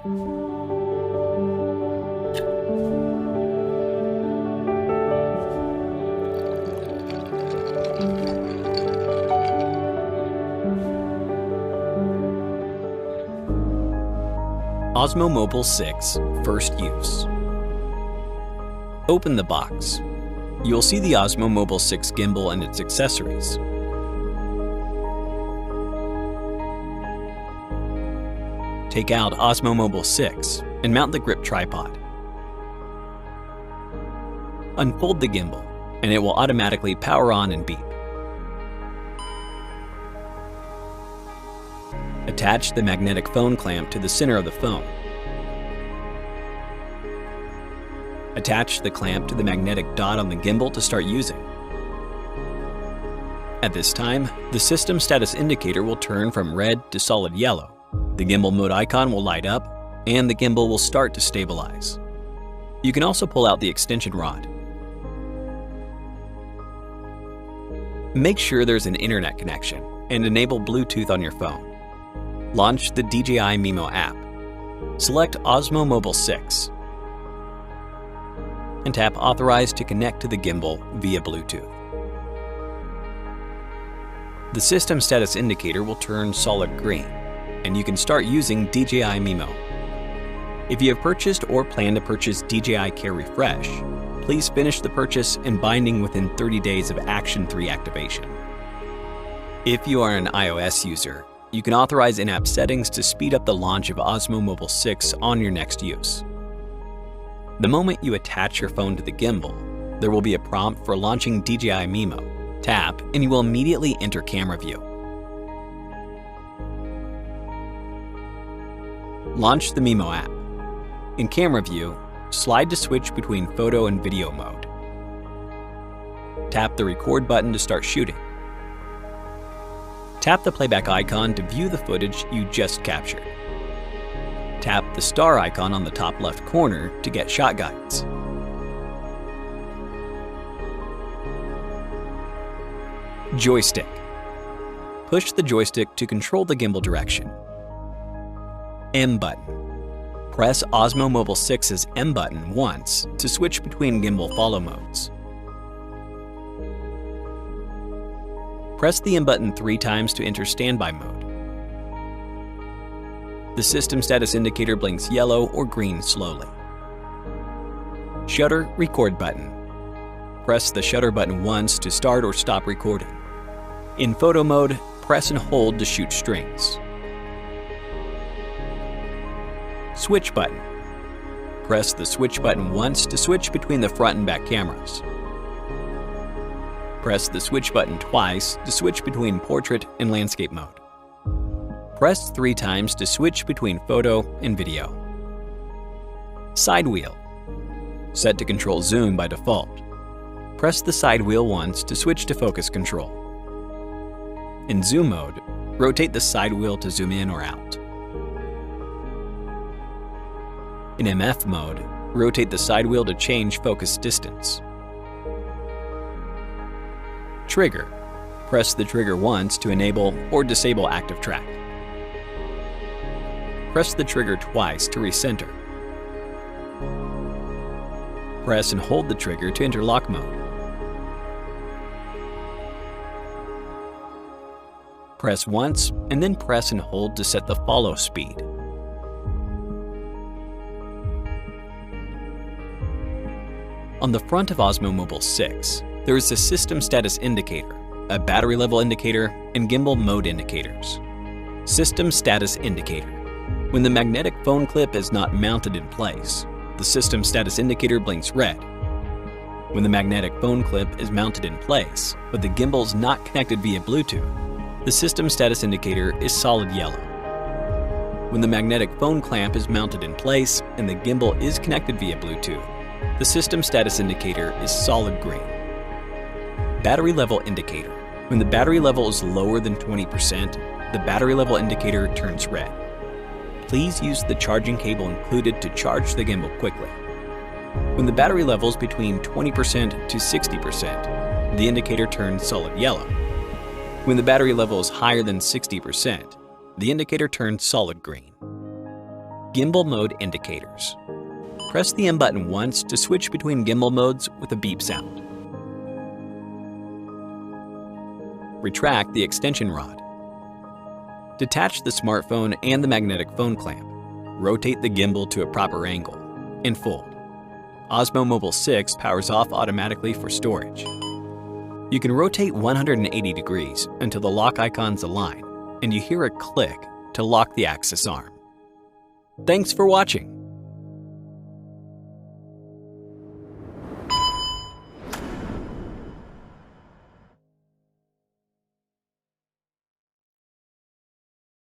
Osmo Mobile 6 First Use. Open the box. You'll see the Osmo Mobile 6 gimbal and its accessories. Take out Osmo Mobile 6 and mount the grip tripod. Unfold the gimbal, and it will automatically power on and beep. Attach the magnetic phone clamp to the center of the phone. Attach the clamp to the magnetic dot on the gimbal to start using. At this time, the system status indicator will turn from red to solid yellow. The gimbal mode icon will light up, and the gimbal will start to stabilize. You can also pull out the extension rod. Make sure there's an internet connection and enable Bluetooth on your phone. Launch the DJI Mimo app. Select Osmo Mobile 6 and tap Authorize to connect to the gimbal via Bluetooth. The system status indicator will turn solid green, and you can start using DJI Mimo. If you have purchased or plan to purchase DJI Care Refresh, please finish the purchase and binding within 30 days of Action 3 activation. If you are an iOS user, you can authorize in-app settings to speed up the launch of Osmo Mobile 6 on your next use. The moment you attach your phone to the gimbal, there will be a prompt for launching DJI Mimo. Tap, and you will immediately enter camera view. Launch the Mimo app. In camera view, slide to switch between photo and video mode. Tap the record button to start shooting. Tap the playback icon to view the footage you just captured. Tap the star icon on the top left corner to get shot guides. Joystick. Push the joystick to control the gimbal direction. M button. Press Osmo Mobile 6's M button once to switch between gimbal follow modes. Press the M button 3 times to enter standby mode. The system status indicator blinks yellow or green slowly. Shutter record button. Press the shutter button once to start or stop recording. In photo mode, press and hold to shoot strings. Switch button. Press the switch button once to switch between the front and back cameras. Press the switch button twice to switch between portrait and landscape mode. Press 3 times to switch between photo and video. Side wheel. Set to control zoom by default. Press the side wheel once to switch to focus control. In zoom mode, rotate the side wheel to zoom in or out. In MF mode, rotate the side wheel to change focus distance. Trigger. Press the trigger once to enable or disable active track. Press the trigger twice to recenter. Press and hold the trigger to enter lock mode. Press once and then press and hold to set the follow speed. On the front of Osmo Mobile 6, there is a system status indicator, a battery level indicator, and gimbal mode indicators. System status indicator. When the magnetic phone clip is not mounted in place, the system status indicator blinks red. When the magnetic phone clip is mounted in place, but the gimbal is not connected via Bluetooth, the system status indicator is solid yellow. When the magnetic phone clamp is mounted in place and the gimbal is connected via Bluetooth, the system status indicator is solid green. Battery level indicator. When the battery level is lower than 20%, the battery level indicator turns red. Please use the charging cable included to charge the gimbal quickly. When the battery level is between 20% to 60%, the indicator turns solid yellow. When the battery level is higher than 60%, the indicator turns solid green. Gimbal mode indicators. Press the M button once to switch between gimbal modes with a beep sound. Retract the extension rod. Detach the smartphone and the magnetic phone clamp. Rotate the gimbal to a proper angle and fold. Osmo Mobile 6 powers off automatically for storage. You can rotate 180 degrees until the lock icons align, and you hear a click to lock the axis arm. Thanks for watching.